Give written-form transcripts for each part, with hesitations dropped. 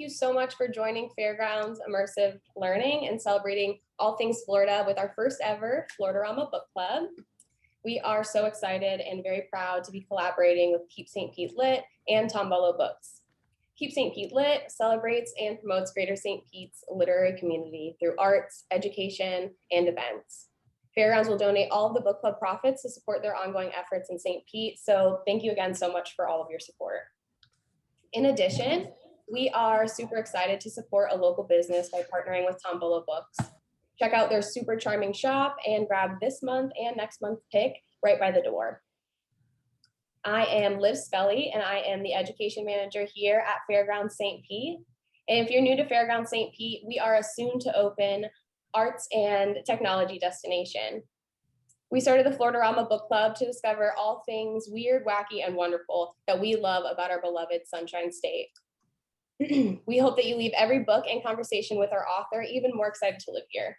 you so much for joining Fairgrounds Immersive Learning and celebrating all things Florida with our first ever FloridaRAMA book club. We are so excited and very proud to be collaborating with Keep St. Pete Lit and Tombolo Books. Keep St. Pete Lit celebrates and promotes Greater St. Pete's literary community through arts, education, and events. Fairgrounds will donate all of the book club profits to support their ongoing efforts in St. Pete. So thank you again so much for all of your support. In addition, we are super excited to support a local business by partnering with Tombolo Books. Check out their super charming shop and grab this month and next month's pick right by the door. I am Liv Scully, and I am the education manager here at Fairgrounds St. Pete. And if you're new to Fairgrounds St. Pete, we are a soon to open arts and technology destination. We started the FloridaRAMA Book Club to discover all things weird, wacky, and wonderful that we love about our beloved Sunshine State. We hope that you leave every book and conversation with our author even more excited to live here.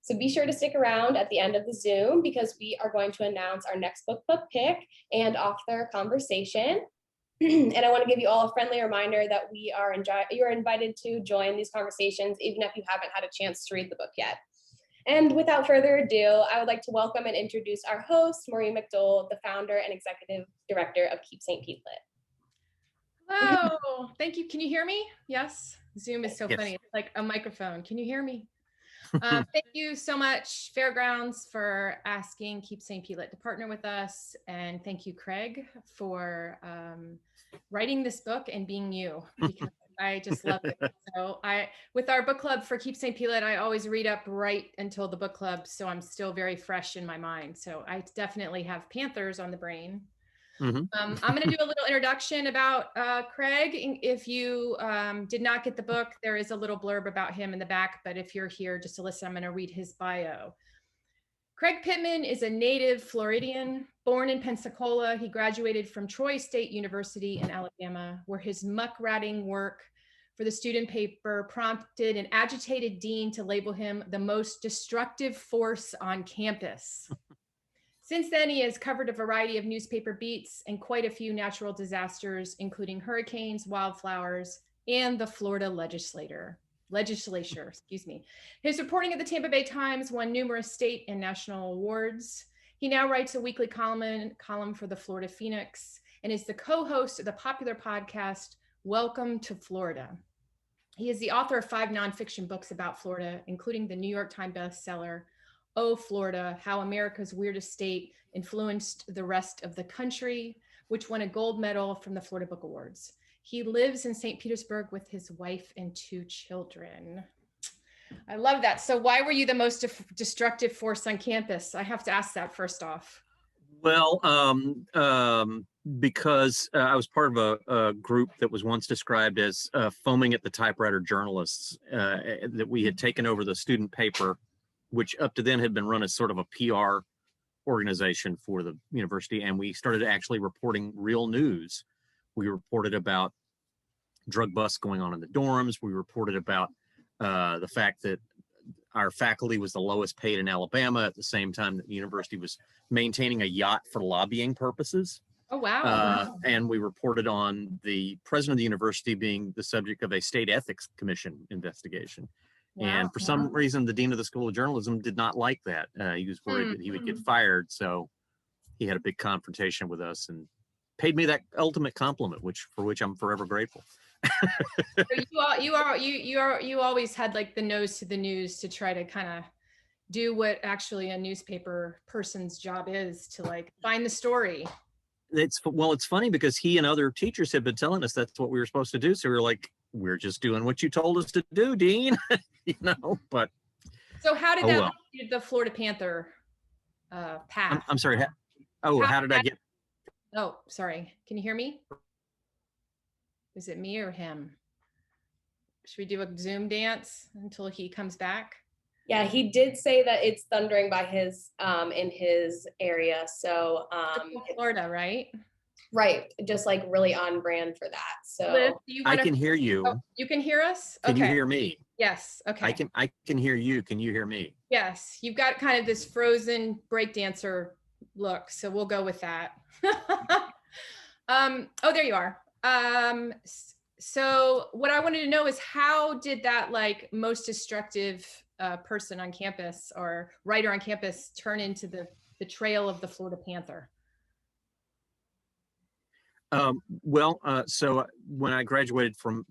So be sure to stick around at the end of the Zoom because we are going to announce our next book club pick and author conversation. And I want to give you all a friendly reminder that you're invited to join these conversations even if you haven't had a chance to read the book yet. And without further ado, I would like to welcome and introduce our host, Maureen McDole, the founder and executive director of Keep St. Pete Lit. Hello, thank you. Can you hear me? Yes. Zoom is so funny. It's like a microphone. Can you hear me? Thank you so much, Fairgrounds, for asking Keep St. Pete Lit to partner with us. And thank you, Craig, for writing this book and being you, because I just love it. So with our book club for Keep St. Pete Lit, I always read up right until the book club. So I'm still very fresh in my mind. So I definitely have Panthers on the brain. I'm going to do a little introduction about Craig. If you did not get the book, there is a little blurb about him in the back, but if you're here just to listen, I'm going to read his bio. Craig Pittman is a native Floridian, born in Pensacola. He graduated from Troy State University in Alabama, where his muckratting work for the student paper prompted an agitated dean to label him the most destructive force on campus. Since then, he has covered a variety of newspaper beats and quite a few natural disasters, including hurricanes, wildflowers, and the Florida legislature. His reporting at the Tampa Bay Times won numerous state and national awards. He now writes a weekly column for the Florida Phoenix and is the co-host of the popular podcast, Welcome to Florida. He is the author of 5 nonfiction books about Florida, including the New York Times bestseller, Oh, Florida, How America's Weirdest State Influenced the Rest of the Country, which won a gold medal from the Florida Book Awards. He lives in St. Petersburg with his wife and 2 children. I love that. So why were you the most destructive force on campus? I have to ask that first off. Well, because I was part of a group that was once described as foaming at the typewriter journalists, that we had taken over the student paper, which up to then had been run as sort of a PR organization for the university. And we started actually reporting real news. We reported about drug busts going on in the dorms. We reported about the fact that our faculty was the lowest paid in Alabama at the same time that the university was maintaining a yacht for lobbying purposes. Oh, wow. And we reported on the president of the university being the subject of a state ethics commission investigation. Wow. And for some reason, the dean of the School of Journalism did not like that. He was worried that he would get fired. So he had a big confrontation with us and paid me that ultimate compliment, for which I'm forever grateful. So you always had like the nose to the news to try to kind of do what actually a newspaper person's job is, to like find the story. It's funny because he and other teachers had been telling us that's what we were supposed to do. So we were like, we're just doing what you told us to do, Dean. But. So how did that lead to the Florida Panther path? I'm sorry. How did I get? Oh, sorry. Can you hear me? Is it me or him? Should we do a Zoom dance until he comes back? Yeah, he did say that it's thundering by his in his area. So Florida, right? Right, just like really on brand for that. So Liv, I can hear you. Oh, you can hear us? Can you hear me? Yes. Okay. I can hear you. Can you hear me? Yes. You've got kind of this frozen breakdancer look, so we'll go with that. Oh, there you are. So what I wanted to know is, how did that like most destructive person on campus or writer on campus turn into the betrayal of the Florida Panther? So when I graduated from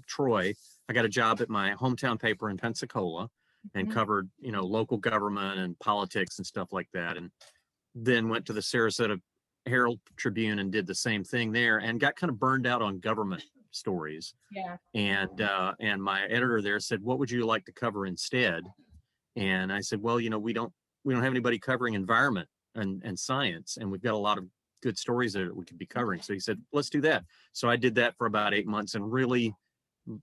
Troy, I got a job at my hometown paper in Pensacola and covered, local government and politics and stuff like that. And then went to the Sarasota Herald Tribune and did the same thing there, and got kind of burned out on government stories. Yeah. And my editor there said, "What would you like to cover instead?" And I said, "Well, we don't have anybody covering environment and science, and we've got a lot of good stories that we could be covering." So he said, "Let's do that." So I did that for about 8 months and really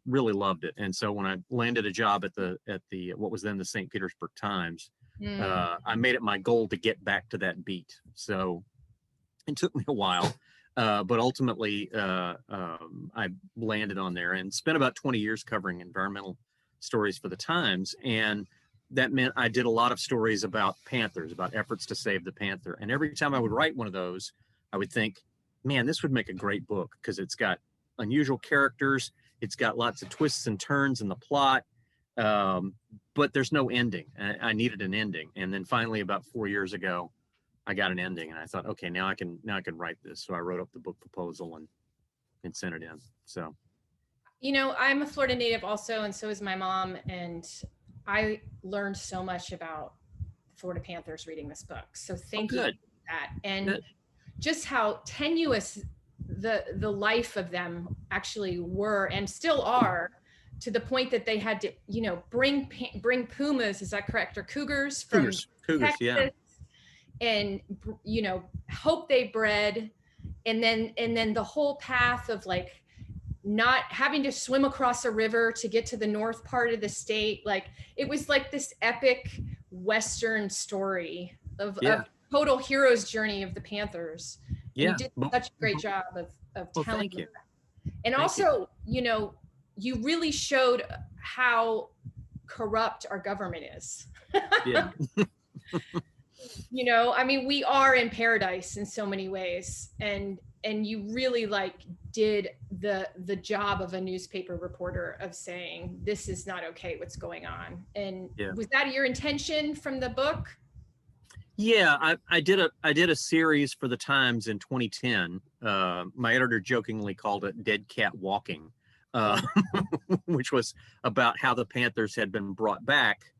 loved it. And so when I landed a job at the what was then the St. Petersburg Times, I made it my goal to get back to that beat. So it took me a while, but ultimately I landed on there and spent about 20 years covering environmental stories for the Times. And that meant I did a lot of stories about panthers, about efforts to save the panther. And every time I would write one of those, I would think, man, this would make a great book because it's got unusual characters. It's got lots of twists and turns in the plot, but there's no ending. I needed an ending. And then finally, about 4 years ago, I got an ending, and I thought, okay, now I can write this. So I wrote up the book proposal and sent it in. So, I'm a Florida native also, and so is my mom. And I learned so much about Florida Panthers reading this book. So thank you for that. And just how tenuous the life of them actually were and still are, to the point that they had to, bring pumas, is that correct? Or cougars from Cougars, Texas, yeah. And, hope they bred. And then the whole path of like not having to swim across a river to get to the north part of the state. Like, it was like this epic Western story of total hero's journey of the Panthers. Yeah. And you did such a great job of telling thank you. that. And also, you really showed how corrupt our government is. Yeah. We are in paradise in so many ways, and you really did the job of a newspaper reporter of saying, this is not okay, what's going on. And was that your intention from the book? Yeah, I did a series for the Times in 2010. My editor jokingly called it "Dead Cat Walking," which was about how the panthers had been brought back,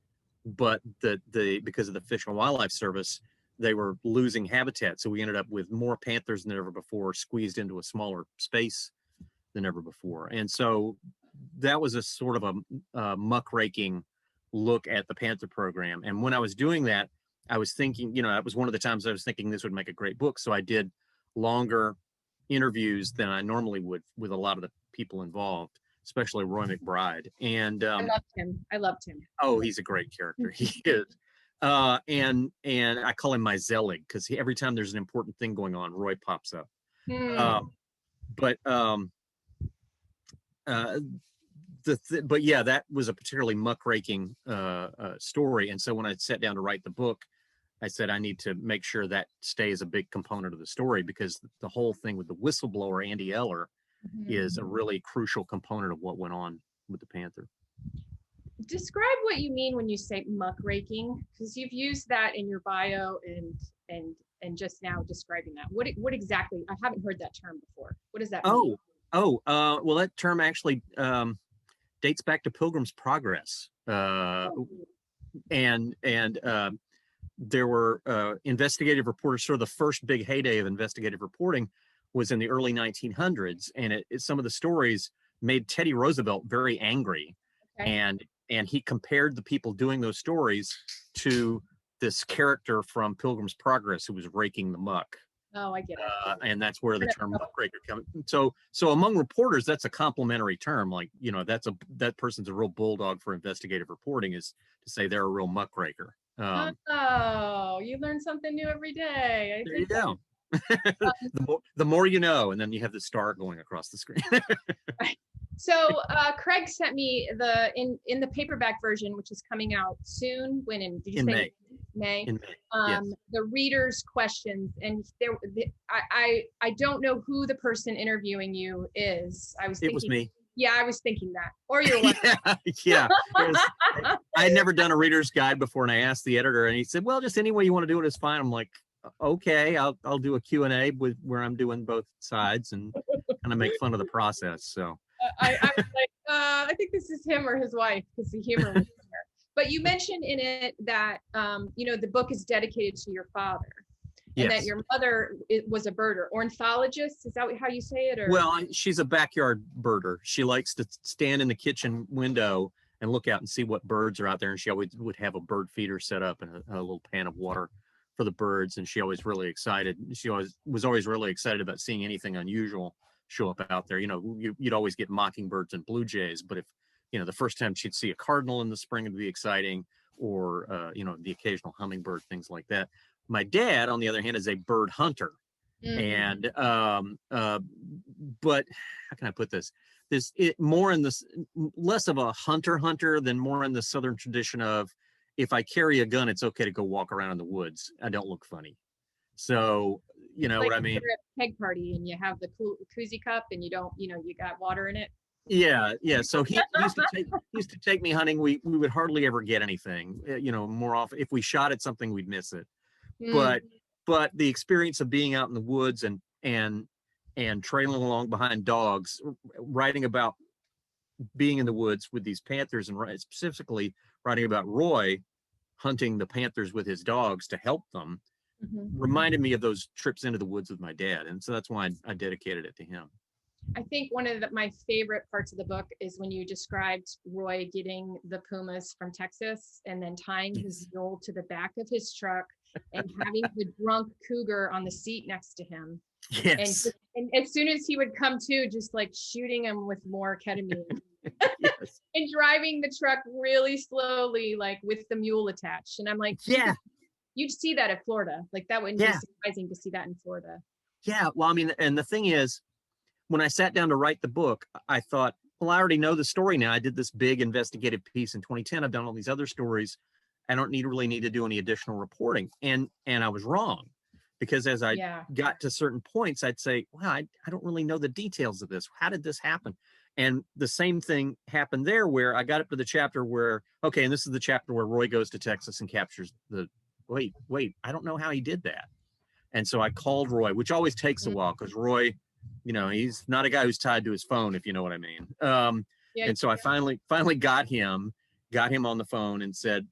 but because of the Fish and Wildlife Service, they were losing habitat. So we ended up with more panthers than ever before, squeezed into a smaller space than ever before. And so that was a sort of a muckraking look at the Panther program. And when I was doing that, I was thinking, that was one of the times I was thinking this would make a great book. So I did longer interviews than I normally would with a lot of the people involved, especially Roy McBride. And I loved him. Oh, he's a great character. He is. And I call him my Zelig because every time there's an important thing going on, Roy pops up. But that was a particularly muckraking story. And so when I sat down to write the book, I said I need to make sure that stays a big component of the story, because the whole thing with the whistleblower, Andy Eller, is a really crucial component of what went on with the Panther. Describe what you mean when you say muckraking, because you've used that in your bio and just now describing that. What exactly? I haven't heard that term before. What does that mean? Well, that term actually dates back to Pilgrim's Progress, and there were investigative reporters. Sort of the first big heyday of investigative reporting was in the early 1900s, and some of the stories made Teddy Roosevelt very angry, and he compared the people doing those stories to this character from Pilgrim's Progress who was raking the muck. Oh, I get it. And that's where the term muckraker comes. So among reporters, that's a complimentary term. Like, that person's a real bulldog for investigative reporting, is to say they're a real muckraker. You learn something new every day. There you go. The more you know, and then you have the star going across the screen. So Craig sent me in the paperback version, which is coming out soon. When did you say? May. In May, yes. The readers' questions, and I don't know who the person interviewing you is. It was me. Yeah, I was thinking that. Or your wife. Yeah. I had never done a reader's guide before, and I asked the editor, and he said, "Well, just any way you want to do it is fine." I'm like, "Okay, I'll do a Q&A with where I'm doing both sides and kind of make fun of the process." So I was like, I think this is him or his wife, because the humor was there. But you mentioned in it that the book is dedicated to your father. And yes. that your mother was a birder, ornithologist. Is that how you say it? Or? Well, she's a backyard birder. She likes to stand in the kitchen window and look out and see what birds are out there. And she always would have a bird feeder set up and a little pan of water for the birds. And she always really excited. She was always really excited about seeing anything unusual show up out there. You'd always get mockingbirds and blue jays, but if the first time she'd see a cardinal in the spring, it'd be exciting, or the occasional hummingbird, things like that. My dad, on the other hand, is a bird hunter. And but how can I put this? More in this, less of a hunter than more in the Southern tradition of, if I carry a gun, it's okay to go walk around in the woods. I don't look funny. So you know like what I mean? You're at a keg party and you have the koozie cup and you don't, you got water in it. Yeah. So he used to take me hunting. We would hardly ever get anything. More often, if we shot at something, we'd miss it. But the experience of being out in the woods and trailing along behind dogs, writing about being in the woods with these panthers, and specifically writing about Roy hunting the panthers with his dogs to help them, reminded me of those trips into the woods with my dad. And so that's why I dedicated it to him. I think one of my favorite parts of the book is when you described Roy getting the pumas from Texas and then tying his mule to the back of his truck and having the drunk cougar on the seat next to him. Yes. And as soon as he would come to, just like shooting him with more ketamine. Yes. And driving the truck really slowly, like with the mule attached. And I'm like, yeah, you'd see that at Florida. Like that wouldn't be surprising to see that in Florida. Yeah. Well, I mean, and the thing is, when I sat down to write the book, I thought, well, I already know the story now. I did this big investigative piece in 2010. I've done all these other stories. I don't really need to do any additional reporting. And I was wrong, because as I got to certain points, I'd say, wow, I don't really know the details of this. How did this happen? And the same thing happened there, where I got up to the chapter where, okay, and this is the chapter where Roy goes to Texas and captures wait, I don't know how he did that. And so I called Roy, which always takes a while, because Roy, he's not a guy who's tied to his phone, if you know what I mean. And so I finally got him on the phone and said,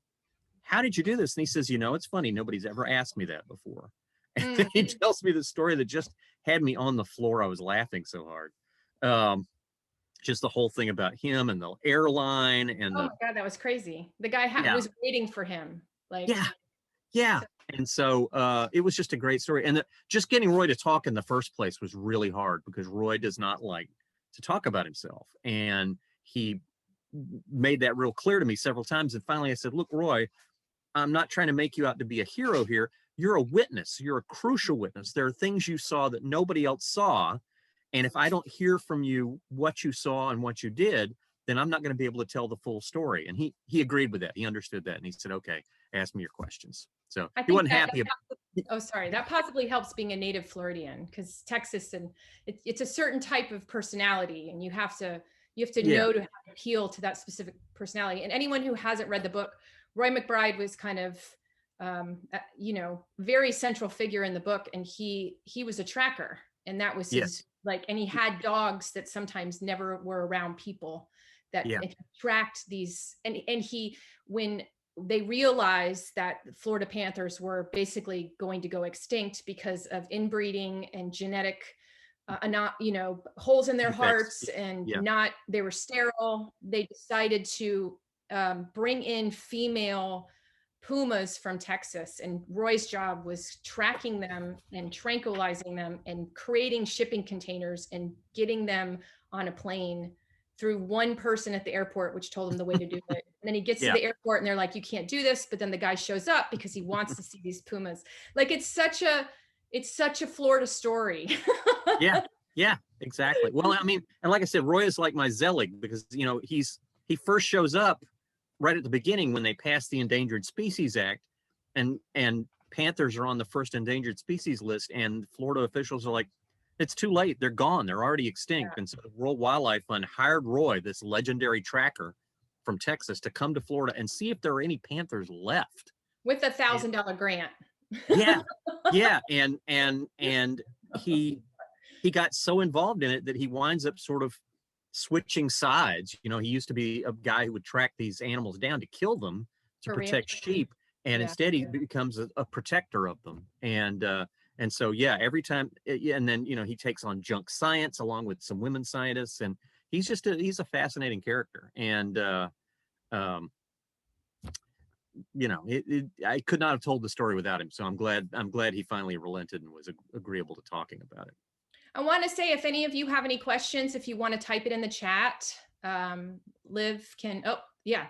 how did you do this? And he says, it's funny. Nobody's ever asked me that before. And then he tells me the story that just had me on the floor. I was laughing so hard. Just the whole thing about him and the airline. And my God, that was crazy. The guy was waiting for him. Like, yeah. And so it was just a great story. And just getting Roy to talk in the first place was really hard, because Roy does not like to talk about himself. And he made that real clear to me several times. And finally I said, look, Roy, I'm not trying to make you out to be a hero here. You're a witness. You're a crucial witness. There are things you saw that nobody else saw. And if I don't hear from you what you saw and what you did, then I'm not going to be able to tell the full story. And he agreed with that. He understood that. And he said, okay, ask me your questions. So he wasn't happy about. That possibly helps being a native Floridian, because Texas, and it's a certain type of personality, and you have to know to appeal to that specific personality. And anyone who hasn't read the book, Roy McBride was kind of, very central figure in the book. And he was a tracker, and that was his, and he had dogs that sometimes never were around people, that tracked these. And when they realized that Florida Panthers were basically going to go extinct because of inbreeding and genetic, holes in their hearts, and they were sterile. They decided to bring in female pumas from Texas, and Roy's job was tracking them and tranquilizing them and creating shipping containers and getting them on a plane through one person at the airport, which told him the way to do it. And then he gets to the airport and they're like, you can't do this. But then the guy shows up because he wants to see these pumas. Like, it's such a Florida story. Yeah, exactly. Well, I mean, and like I said, Roy is like my Zelig, because, he first shows up right at the beginning when they passed the Endangered Species Act. and panthers are on the first endangered species list, and Florida officials are like, it's too late. They're gone. They're already extinct. Yeah. And so the World Wildlife Fund hired Roy, this legendary tracker from Texas, to come to Florida and see if there are any panthers left. With a $1,000 grant. Yeah, yeah, and he got so involved in it that he winds up sort of switching sides. You know, he used to be a guy who would track these animals down to kill them to For protect real? sheep, and Yeah. instead he becomes a protector of them. And so yeah, every time, and then you know he takes on junk science along with some women scientists, and he's a fascinating character. And you know, I could not have told the story without him. So I'm glad he finally relented and was agreeable to talking about it. I want to say, if any of you have any questions, if you want to type it in the chat, Liv can, oh yeah.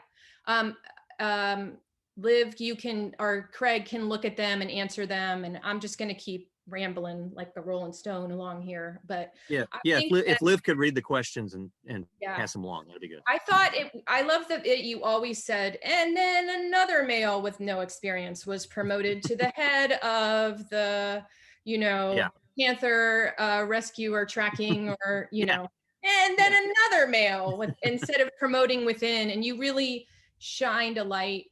Liv, you can, or Craig can look at them and answer them. And I'm just going to keep rambling like the Rolling Stone along here. But yeah, I yeah. think If Liv could read the questions and yeah, pass them along, that'd be good. I thought I love that you always said, and then another male with no experience was promoted to the head of the, you know, Yeah. Panther rescue or tracking, or, you Yeah. know, and then another male with, instead of promoting within. And you really shined a light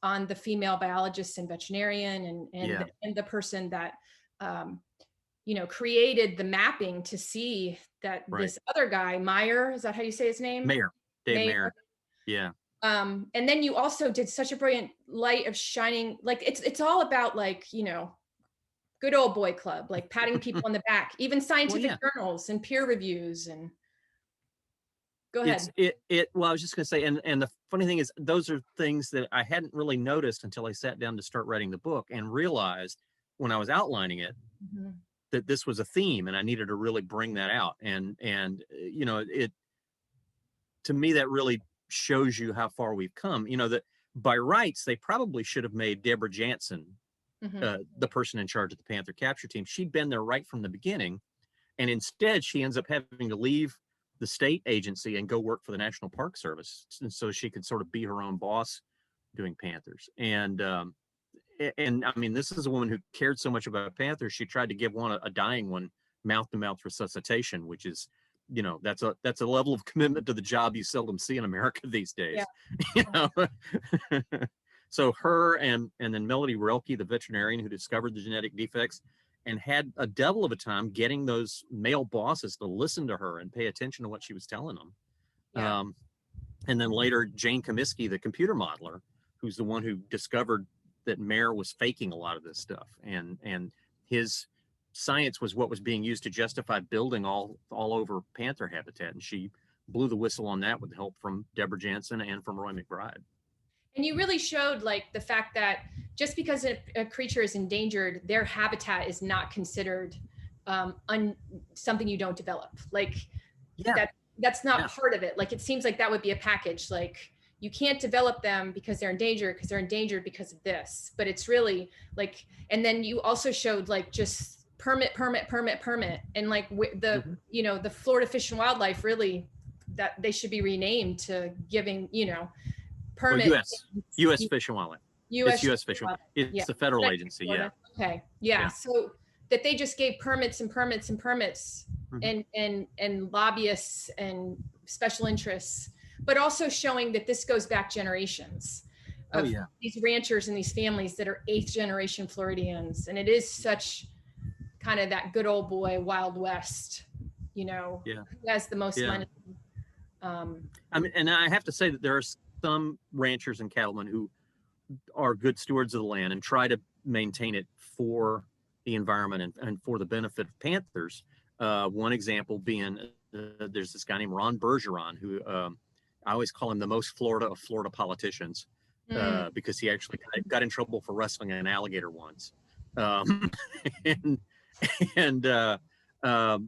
on the female biologist and veterinarian and the person that, you know, created the mapping to see that this other guy, Meyer, is that how you say his name? Mayer, Dave Mayer. Yeah. And then you also did such a brilliant light of shining, like it's all about, like, you know, good old boy club, like patting people on the back, even scientific journals and peer reviews. And go ahead. Well, I was just going to say, and the funny thing is, those are things that I hadn't really noticed until I sat down to start writing the book, and realized when I was outlining it that this was a theme, and I needed to really bring that out. And you know, it, to me, that really shows you how far we've come. You know, that by rights they probably should have made Deborah Jansen the person in charge of the Panther capture team. She'd been there right from the beginning, and instead she ends up having to leave the state agency and go work for the National Park Service, and so she could sort of be her own boss doing Panthers. And I mean, this is a woman who cared so much about Panthers, she tried to give one, a dying one, mouth-to-mouth resuscitation, which is, you know, that's a level of commitment to the job you seldom see in America these days. You know. So her and then Melody Relke, the veterinarian who discovered the genetic defects, and had a devil of a time getting those male bosses to listen to her and pay attention to what she was telling them. And then later, Jane Comiskey, the computer modeler, who's the one who discovered that Mayer was faking a lot of this stuff, and his science was what was being used to justify building all over panther habitat, and she blew the whistle on that with help from Deborah Jansen and from Roy McBride. And you really showed, like, the fact that just because a creature is endangered, their habitat is not considered something you don't develop. Like, that's not part of it. Like, it seems like that would be a package. Like, you can't develop them because they're endangered because of this. But it's really like, and then you also showed, like, just permit. And like you know, the Florida Fish and Wildlife, really, that they should be renamed to giving, you know, permit. Well, U.S. Fish and Wildlife. It's U.S. Fish and Wildlife. It's a federal agency. Florida. Okay. Yeah. So that they just gave permits and lobbyists and special interests, but also showing that this goes back generations of these ranchers and these families that are 8th generation Floridians. And it is such kind of that good old boy Wild West, you know, who has the most money. I mean, and I have to say that there are some ranchers and cattlemen who are good stewards of the land and try to maintain it for the environment and for the benefit of panthers. One example being, there's this guy named Ron Bergeron, who I always call him the most Florida of Florida politicians, because he actually got in trouble for wrestling an alligator once.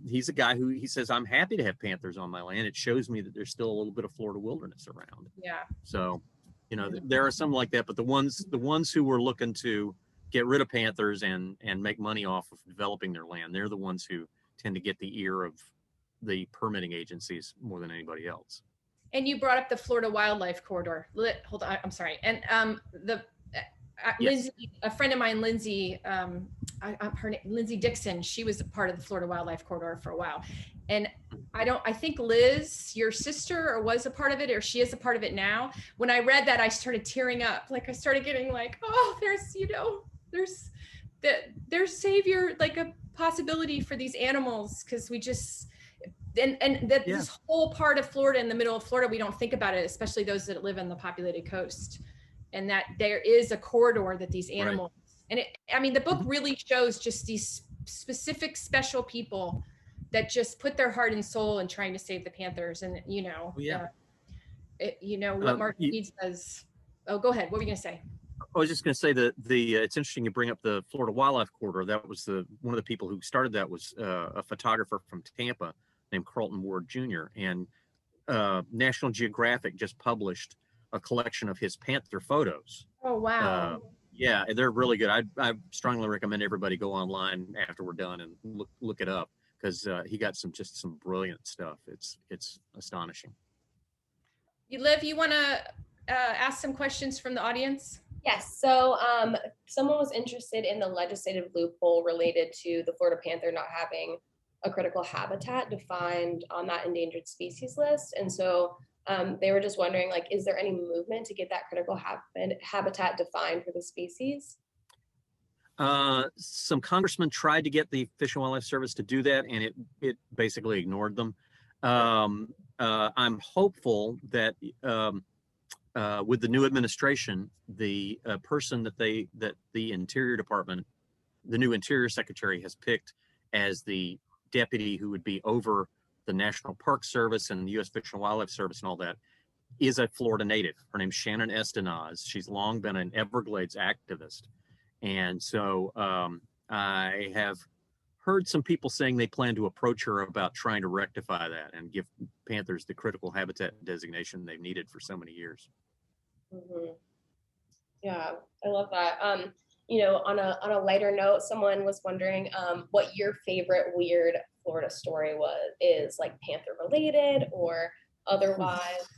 He's a guy who, he says, I'm happy to have panthers on my land. It shows me that there's still a little bit of Florida wilderness around. Yeah. So, you know, there are some like that, but the ones who were looking to get rid of panthers and make money off of developing their land, they're the ones who tend to get the ear of the permitting agencies more than anybody else. And you brought up the Florida Wildlife Corridor. Hold on, I'm sorry. And Yes. Lindsay, a friend of mine, Lindsay, Lindsay Dixon, she was a part of the Florida Wildlife Corridor for a while. And I think Liz, your sister, or was a part of it, or she is a part of it now. When I read that, I started tearing up. Like I started getting like, oh, there's savior, like a possibility for these animals. Cause we just, this whole part of Florida, in the middle of Florida, we don't think about it, especially those that live on the populated coast. And that there is a corridor that these animals, and the book really shows just these specific special people that just put their heart and soul in trying to save the panthers. And what Maureen says. Oh, go ahead. What were you gonna say? I was just going to say that it's interesting you bring up the Florida Wildlife Corridor. That was one of the people who started that was a photographer from Tampa named Carlton Ward Jr. And National Geographic just published a collection of his panther photos. Oh, wow. Yeah, they're really good. I strongly recommend everybody go online after we're done and look it up, because he got some brilliant stuff. It's astonishing. Liv, you want to ask some questions from the audience? Yes. So someone was interested in the legislative loophole related to the Florida panther not having a critical habitat defined on that endangered species list. And so they were just wondering, like, is there any movement to get that critical habitat defined for the species? Some congressmen tried to get the Fish and Wildlife Service to do that, and it basically ignored them. I'm hopeful that with the new administration, the person that the Interior Department, the new Interior Secretary, has picked as the deputy who would be over the National Park Service and the U.S. Fish and Wildlife Service and all that, is a Florida native. Her name's Shannon Estenaz. She's long been an Everglades activist. And so I have heard some people saying they plan to approach her about trying to rectify that and give panthers the critical habitat designation they've needed for so many years. Mm-hmm. Yeah, I love that. On a lighter note, someone was wondering what your favorite weird Florida story is, like panther related or otherwise.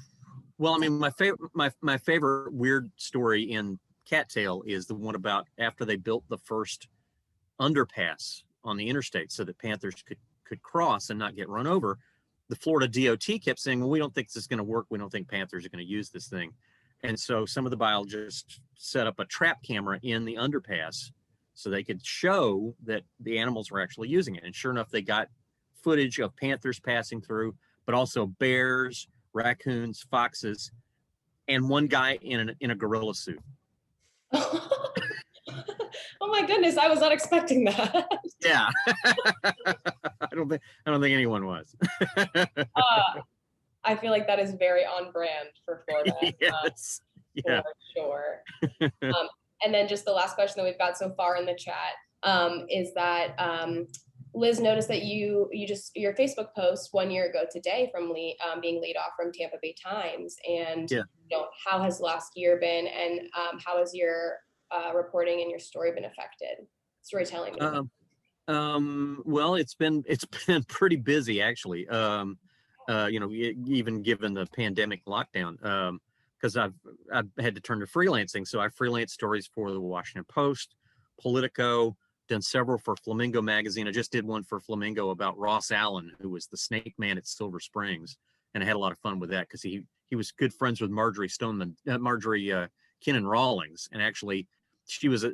Well, my favorite weird story in Cattail is the one about after they built the first underpass on the interstate so that panthers could cross and not get run over. The Florida DOT kept saying, well, we don't think this is going to work. We don't think panthers are going to use this thing. And so some of the biologists set up a trap camera in the underpass so they could show that the animals were actually using it. And sure enough, they got footage of panthers passing through, but also bears, raccoons, foxes, and one guy in a gorilla suit. Oh my goodness, I was not expecting that. Yeah. I don't think anyone was. I feel like that is very on brand for Florida. Yes. Yeah. For sure. And then just the last question that we've got so far in the chat is that Liz noticed that your Facebook post 1 year ago today from being laid off from Tampa Bay Times, and how has last year been, and how has your reporting and your storytelling been affected? Well, it's been pretty busy actually. Even given the pandemic lockdown, because I've had to turn to freelancing. So I freelance stories for the Washington Post, Politico, done several for Flamingo magazine. I just did one for Flamingo about Ross Allen, who was the snake man at Silver Springs. And I had a lot of fun with that because he was good friends with Marjorie Kinnan Rawlings. And actually she was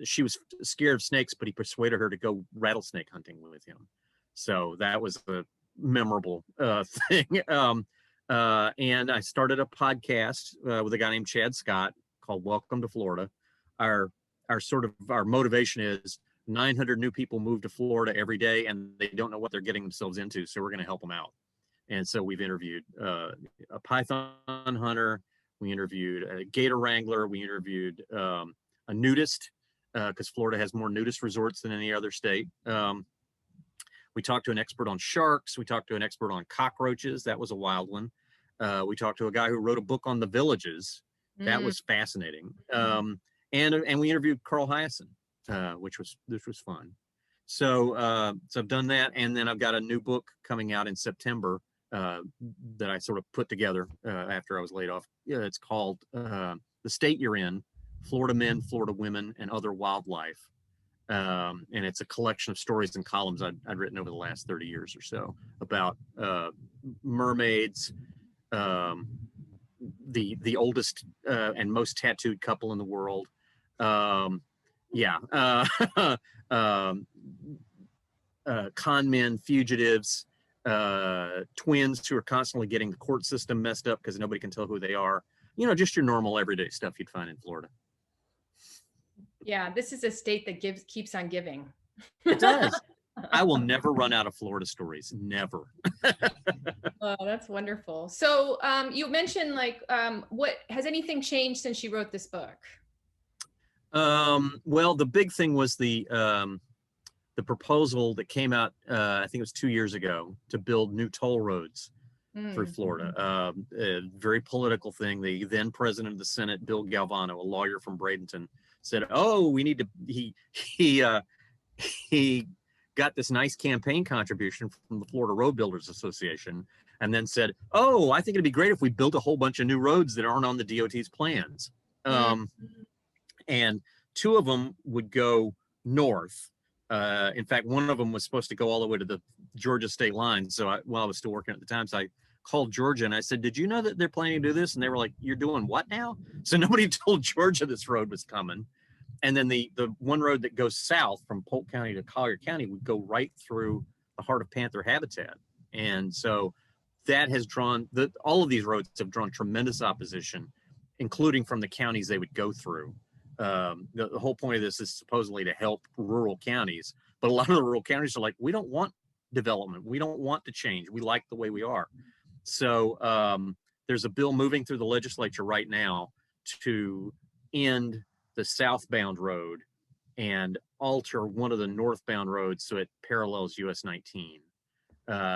scared of snakes, but he persuaded her to go rattlesnake hunting with him. So that was a memorable thing. And I started a podcast with a guy named Chad Scott called Welcome to Florida. Our motivation is 900 new people move to Florida every day and they don't know what they're getting themselves into. So we're going to help them out. And so we've interviewed a python hunter. We interviewed a gator wrangler. We interviewed a nudist because Florida has more nudist resorts than any other state. We talked to an expert on sharks. We talked to an expert on cockroaches. That was a wild one. We talked to a guy who wrote a book on the villages. That was fascinating. And we interviewed Carl Hyacin, which was fun. So I've done that, and then I've got a new book coming out in September that I sort of put together after I was laid off. It's called "The State You're In: Florida Men, Florida Women, and Other Wildlife. And it's a collection of stories and columns I'd written over the last 30 years or so about mermaids, the oldest and most tattooed couple in the world. Con men, fugitives, twins who are constantly getting the court system messed up because nobody can tell who they are. You know, just your normal everyday stuff you'd find in Florida. Yeah, this is a state that keeps on giving. It does. I will never run out of Florida stories. Never. Oh, that's wonderful. So you mentioned what has anything changed since you wrote this book? Well, the big thing was the proposal that came out, I think it was 2 years ago, to build new toll roads through Florida. A very political thing. The then president of the Senate, Bill Galvano, a lawyer from Bradenton, said, "Oh, we need to." He got this nice campaign contribution from the Florida Road Builders Association, and then said, "Oh, I think it'd be great if we built a whole bunch of new roads that aren't on the DOT's plans." And two of them would go north. In fact, one of them was supposed to go all the way to the Georgia state line. So while I was still working at the time, so I called Georgia and I said, "Did you know that they're planning to do this?" And they were like, "You're doing what now?" So nobody told Georgia this road was coming. And then the one road that goes south from Polk County to Collier County would go right through the heart of Panther habitat. And so that has drawn, all of these roads have drawn tremendous opposition, including from the counties they would go through. The whole point of this is supposedly to help rural counties, but a lot of the rural counties are like, "We don't want development. We don't want to change. We like the way we are." So there's a bill moving through the legislature right now to end the southbound road and alter one of the northbound roads so it parallels US 19.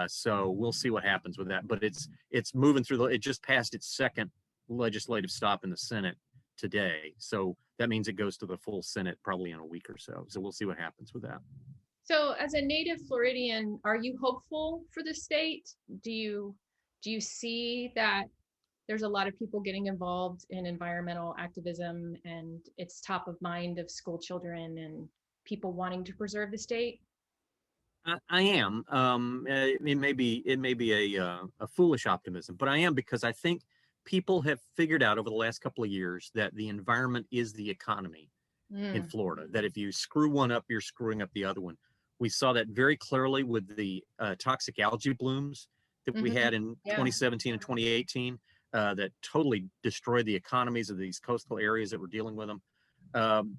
So we'll see what happens with that, but it's moving through it just passed its second legislative stop in the Senate today. So that means it goes to the full Senate probably in a week or so. So we'll see what happens with that. So as a native Floridian, are you hopeful for the state? Do you see that there's a lot of people getting involved in environmental activism and it's top of mind of school children and people wanting to preserve the state? I am. It may be a foolish optimism, but I am, because I think people have figured out over the last couple of years that the environment is the economy in Florida, that if you screw one up, you're screwing up the other one. We saw that very clearly with the toxic algae blooms that we had in 2017 and 2018 that totally destroyed the economies of these coastal areas that were dealing with them.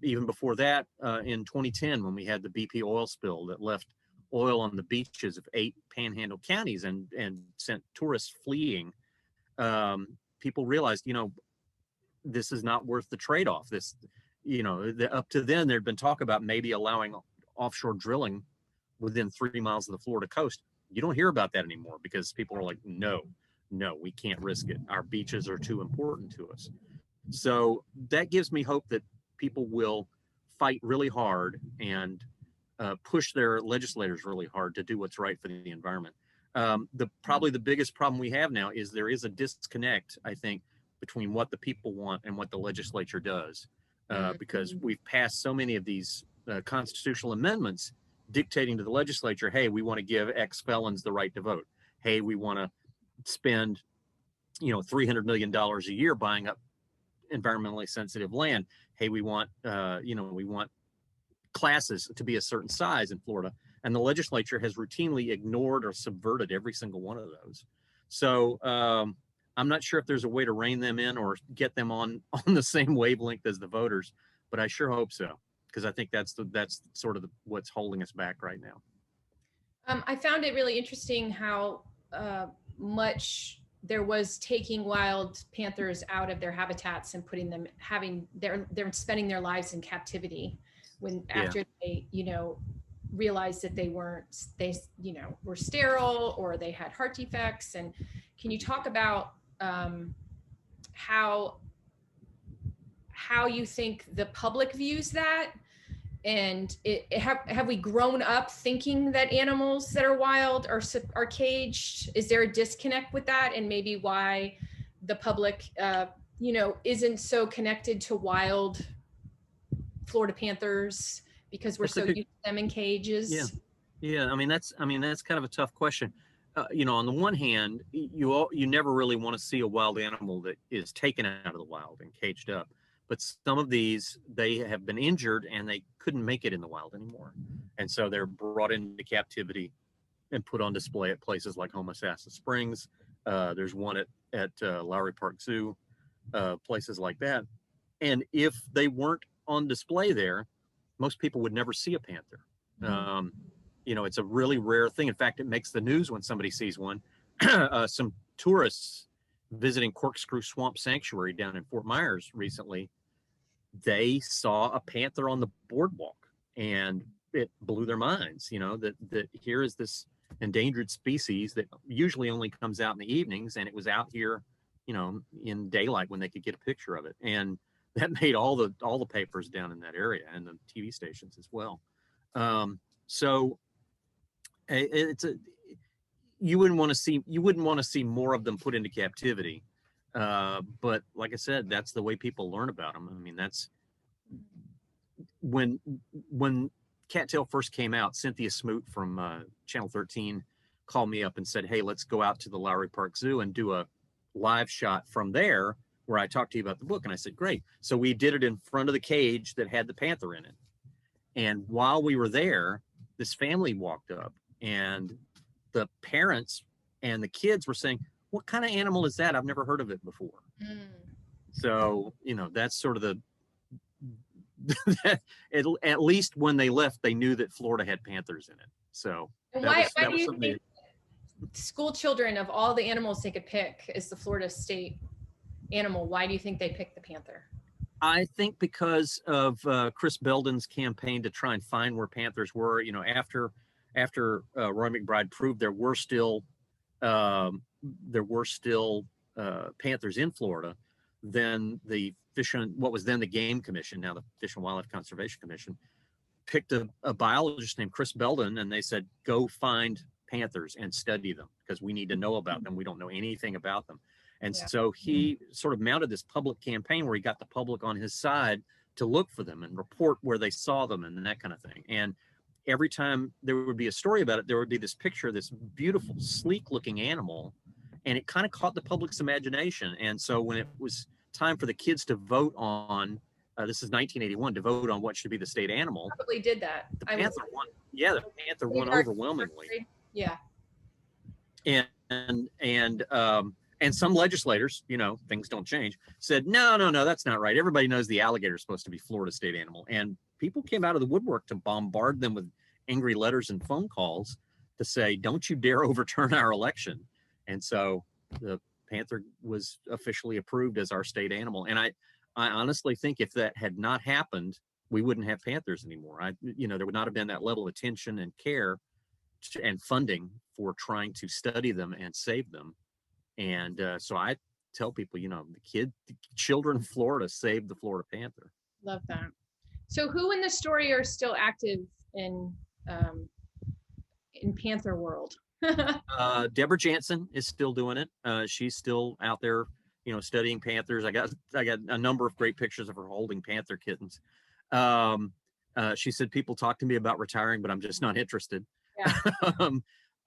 Even before that, in 2010, when we had the BP oil spill that left oil on the beaches of 8 panhandle counties and sent tourists fleeing, people realized, this is not worth the trade-off. This, up to then there'd been talk about maybe allowing offshore drilling within 3 miles of the Florida coast. You don't hear about that anymore because people are like, no, we can't risk it. Our beaches are too important to us. So that gives me hope that people will fight really hard and push their legislators really hard to do what's right for the environment. Probably the biggest problem we have now is there is a disconnect, I think, between what the people want and what the legislature does, because we've passed so many of these constitutional amendments dictating to the legislature, hey, we want to give ex felons the right to vote. Hey, we want to spend, $300 million a year buying up environmentally sensitive land. Hey, we want classes to be a certain size in Florida. And the legislature has routinely ignored or subverted every single one of those. So I'm not sure if there's a way to rein them in or get them on the same wavelength as the voters, but I sure hope so, because I think that's sort of what's holding us back right now. I found it really interesting how much there was taking wild panthers out of their habitats and putting them, they're spending their lives in captivity after they, realized that they were sterile or they had heart defects. And can you talk about how you think the public views that? And have we grown up thinking that animals that are wild are caged? Is there a disconnect with that? And maybe why the public, isn't so connected to wild Florida Panthers because we're so used to them in cages? Yeah. I mean, that's kind of a tough question. On the one hand, you never really want to see a wild animal that is taken out of the wild and caged up. But some of these, they have been injured and they couldn't make it in the wild anymore. And so they're brought into captivity and put on display at places like Homosassa Springs. There's one at Lowry Park Zoo, places like that. And if they weren't on display there, most people would never see a panther. It's a really rare thing. In fact, it makes the news when somebody sees one. Some tourists visiting Corkscrew Swamp Sanctuary down in Fort Myers recently, they saw a panther on the boardwalk, and it blew their minds, that here is this endangered species that usually only comes out in the evenings, and it was out here, in daylight when they could get a picture of it. And that made all the papers down in that area and the TV stations as well. So you wouldn't want to see more of them put into captivity. But like I said, that's the way people learn about them. I mean, that's when Cattail first came out, Cynthia Smoot from Channel 13 called me up and said, "Hey, let's go out to the Lowry Park Zoo and do a live shot from there where I talked to you about the book." And I said, "Great." So we did it in front of the cage that had the panther in it. And while we were there, this family walked up, and the parents and the kids were saying, "What kind of animal is that? I've never heard of it before." So, that's sort of at least when they left, they knew that Florida had panthers in it. So why do you think school children, of all the animals they could pick, is the Florida state animal? Why do you think they picked the panther? I think because of Chris Belden's campaign to try and find where panthers were. After Roy McBride proved there were still panthers in Florida, then what was then the Game Commission, now the Fish and Wildlife Conservation Commission, picked a biologist named Chris Belden, and they said, "Go find panthers and study them because we need to know about them. We don't know anything about them." And so he sort of mounted this public campaign where he got the public on his side to look for them and report where they saw them and that kind of thing. And every time there would be a story about it, there would be this picture of this beautiful, sleek looking animal, and it kind of caught the public's imagination. And so when it was time for the kids to vote on, this is 1981, to vote on what should be the state animal. Probably did that. The panther won. Yeah, the panther won overwhelmingly. Yeah. And some legislators, things don't change, said, no, that's not right. Everybody knows the alligator is supposed to be Florida state animal. And people came out of the woodwork to bombard them with angry letters and phone calls to say, "Don't you dare overturn our election." And so the panther was officially approved as our state animal. And I honestly think if that had not happened, we wouldn't have panthers anymore. There would not have been that level of attention and care and funding for trying to study them and save them. And so I tell people, the children of Florida saved the Florida panther. Love that. So who in the story are still active in panther world? Deborah Jansen is still doing it. She's still out there, studying panthers. I got a number of great pictures of her holding panther kittens. She said, "People talk to me about retiring, but I'm just not interested." Yeah.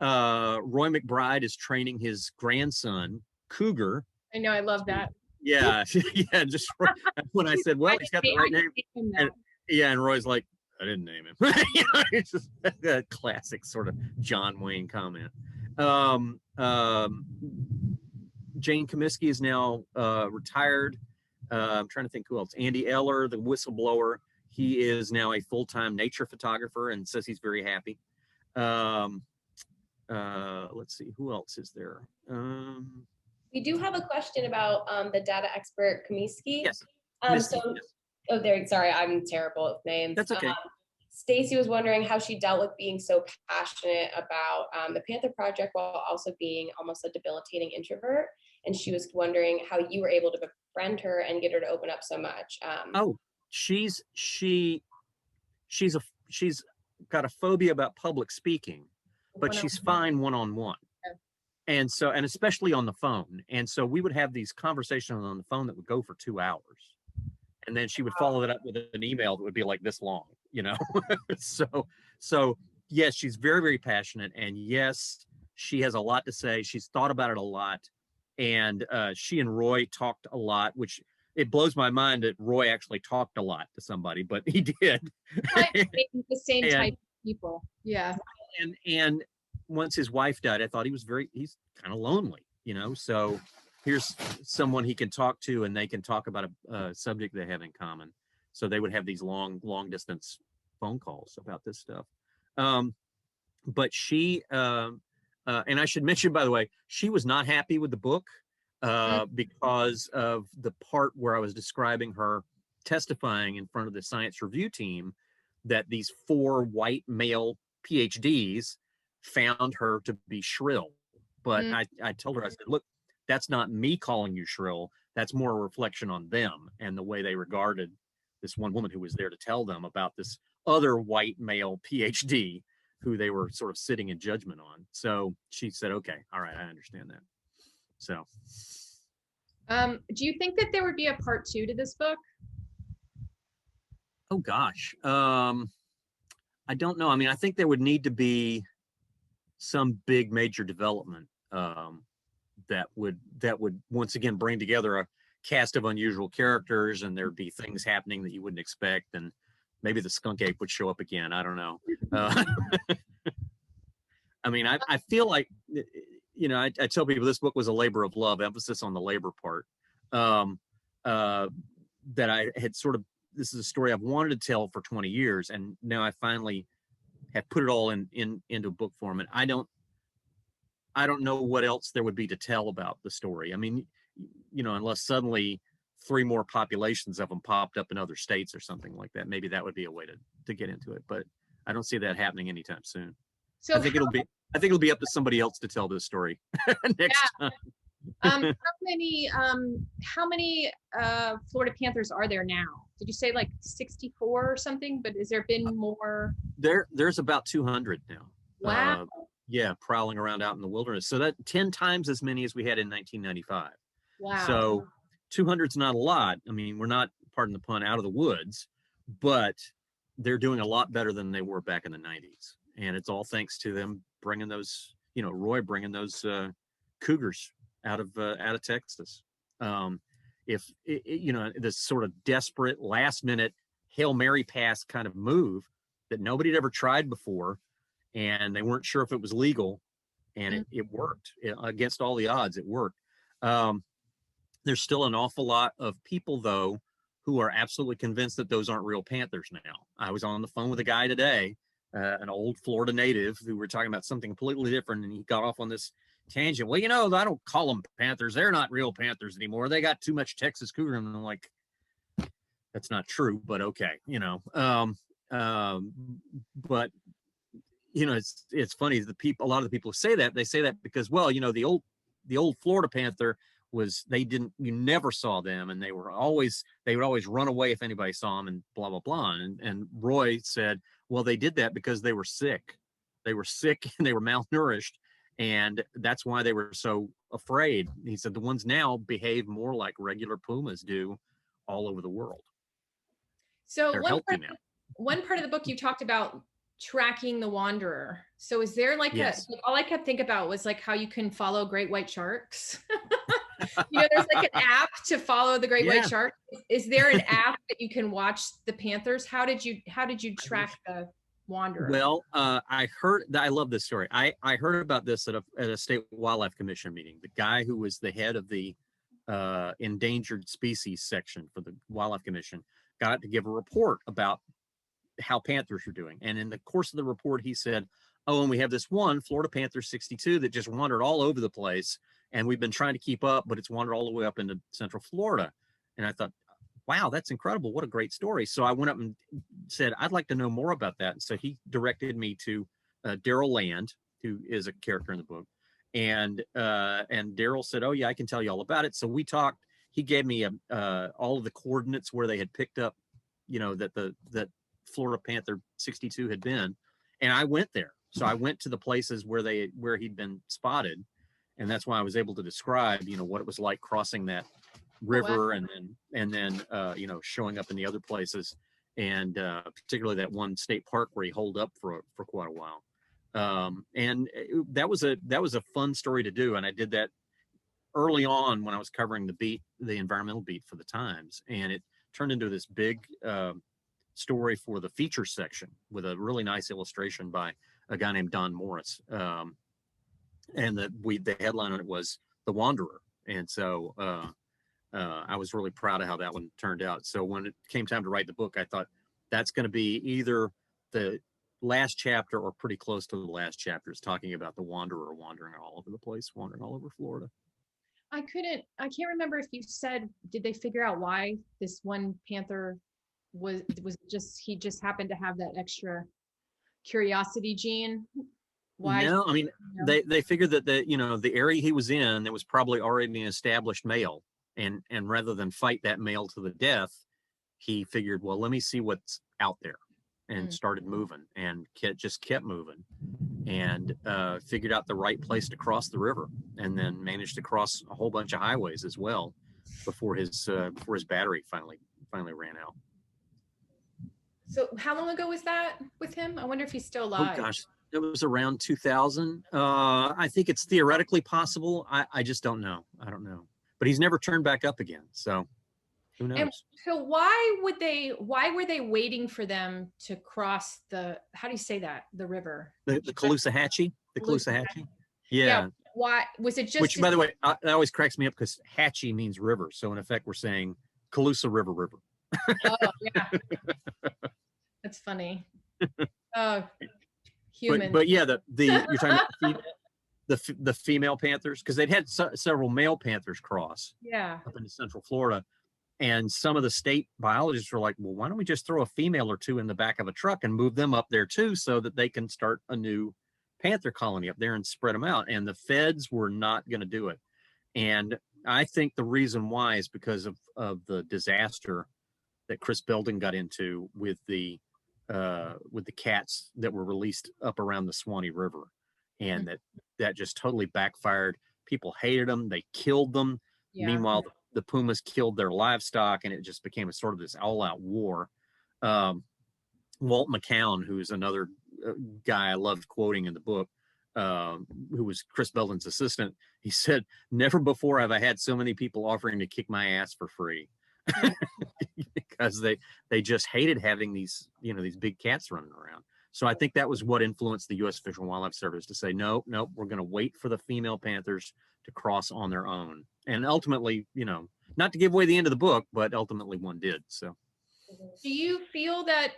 Roy McBride is training his grandson, Cougar. I know, I love that. Yeah, yeah. Just when I said, "Well, he's got the right name," and Roy's like, "I didn't name him." It's just a classic sort of John Wayne comment. Jane Comiskey is now retired. I'm trying to think who else. Andy Eller, the whistleblower, he is now a full-time nature photographer and says he's very happy. Let's see, who else is there? We do have a question about the data expert Comiskey. Yes. Oh, there. Sorry, I'm terrible at names. That's okay. Stacy was wondering how she dealt with being so passionate about the Panther Project while also being almost a debilitating introvert. And she was wondering how you were able to befriend her and get her to open up so much. She's got a phobia about public speaking, but she's fine one-on-one. And so, and especially on the phone. And so we would have these conversations on the phone that would go for 2 hours. and then she would follow that up with an email that would be like this long, so yes, she's very, very passionate, and yes, she has a lot to say. She's thought about it a lot, and she and Roy talked a lot, which it blows my mind that Roy actually talked a lot to somebody, but he did. The same And- type of people. Yeah. and once his wife died, I thought he's kind of lonely, so here's someone he can talk to, and they can talk about a subject they have in common. So they would have these long distance phone calls about this stuff. But she, and I should mention, by the way, she was not happy with the book because of the part where I was describing her testifying in front of the science review team that these 4 white male PhDs found her to be shrill. But I told her, I said, look, that's not me calling you shrill. That's more a reflection on them and the way they regarded this one woman who was there to tell them about this other white male PhD who they were sort of sitting in judgment on. So she said, okay, all right, I understand that. So. Do you think that there would be a part 2 to this book? Oh gosh. I don't know. I mean, I think there would need to be some big major development that would once again bring together a cast of unusual characters, and there'd be things happening that you wouldn't expect, and maybe the skunk ape would show up again. I don't know. I mean, I feel like, I tell people this book was a labor of love, emphasis on the labor part. That I had this is a story I've wanted to tell for 20 years, and now I finally have put it all into book form. And I don't know what else there would be to tell about the story. I mean, unless suddenly 3 more populations of them popped up in other states or something like that, maybe that would be a way to get into it. But I don't see that happening anytime soon. So I think it'll be up to somebody else to tell this story next time. How many Florida Panthers are there now? Did you say like 64 or something? But has there been more? There's about 200 now. Wow. Yeah, prowling around out in the wilderness. So that 10 times as many as we had in 1995. Wow. So 200's not a lot. I mean, we're not, pardon the pun, out of the woods, but they're doing a lot better than they were back in the 90s. And it's all thanks to them bringing those, Roy bringing those cougars out of Texas. If this sort of desperate last minute Hail Mary pass kind of move that nobody had ever tried before, and they weren't sure if it was legal, and it worked. Against all the odds, it worked. There's still an awful lot of people, though, who are absolutely convinced that those aren't real panthers now. I was on the phone with a guy today, an old Florida native, who were talking about something completely different, and he got off on this tangent. Well, I don't call them panthers. They're not real panthers anymore. They got too much Texas cougar. And I'm like, that's not true, but okay, but it's funny. A lot of the people who say that, they say that because, well, the old Florida panther you never saw them, and they would always run away if anybody saw them, and blah, blah, blah. And Roy said, well, they did that because they were sick. They were sick and they were malnourished. And that's why they were so afraid. He said the ones now behave more like regular pumas do all over the world. So one part of the book you talked about tracking the wanderer. So is there all I kept thinking about was like how you can follow great white sharks. There's like an app to follow the great white shark. Is there an app that you can watch the panthers? How did you track the wanderer? Well, I love this story. I heard about this at a state wildlife commission meeting. The guy who was the head of the endangered species section for the wildlife commission got to give a report about how panthers are doing. And in the course of the report, he said, oh, and we have this one Florida Panther 62 that just wandered all over the place. And we've been trying to keep up, but it's wandered all the way up into Central Florida. And I thought, wow, that's incredible. What a great story. So I went up and said, I'd like to know more about that. And so he directed me to Daryl Land, who is a character in the book. And Daryl said, oh yeah, I can tell you all about it. So we talked. He gave me all of the coordinates where they had picked up, that Florida Panther 62 had been. And I went there. So I went to the places where he'd been spotted. And that's why I was able to describe, what it was like crossing that river, and then you know, showing up in the other places, and particularly that one state park where he holed up for quite a while. That was a fun story to do, and I did that early on when I was covering the environmental beat for the Times, and it turned into this big story for the feature section with a really nice illustration by a guy named Don Morris. And the headline on it was "The Wanderer," and so I was really proud of how that one turned out. So when it came time to write the book, I thought that's going to be either the last chapter or pretty close to the last chapter, is talking about the wanderer wandering all over the place, wandering all over Florida. I can't remember if you said, did they figure out why this one panther was he just happened to have that extra curiosity gene? Why? No, I mean, they figured that the area he was in, there was probably already an established male, and rather than fight that male to the death, he figured, well, let me see what's out there, and started moving, and just kept moving, and figured out the right place to cross the river, and then managed to cross a whole bunch of highways as well before his battery finally ran out. So how long ago was that with him? I wonder if he's still alive. Oh gosh, it was around 2000. I think it's theoretically possible. I just don't know. I don't know. But he's never turned back up again. So who knows? And so why were they waiting for them to cross how do you say that? The river? The Caloosahatchee? The Caloosahatchee? Yeah. Why was it just? Which, by the way, that always cracks me up, because Hatchie means river. So in effect, we're saying Calusa River. Oh, yeah. That's funny. Oh, human. But yeah, you're talking about the female panthers, because they'd had several male panthers cross. Yeah. Up into Central Florida, and some of the state biologists were like, well, why don't we just throw a female or two in the back of a truck and move them up there too, so that they can start a new panther colony up there and spread them out. And the feds were not going to do it. And I think the reason why is because of the disaster that Chris Belden got into with the cats that were released up around the Swanee River, and that just totally backfired. People hated them. They killed them. Yeah. Meanwhile, the pumas killed their livestock, and it just became a sort of this all-out war. Walt McCown, who's another guy I love quoting in the book, who was Chris Belden's assistant, he said, "Never before have I had so many people offering to kick my ass for free." Because they just hated having these big cats running around. So I think that was what influenced the U.S. Fish and Wildlife Service to say, no, we're going to wait for the female panthers to cross on their own. And ultimately, not to give away the end of the book, but ultimately one did. So, do you feel that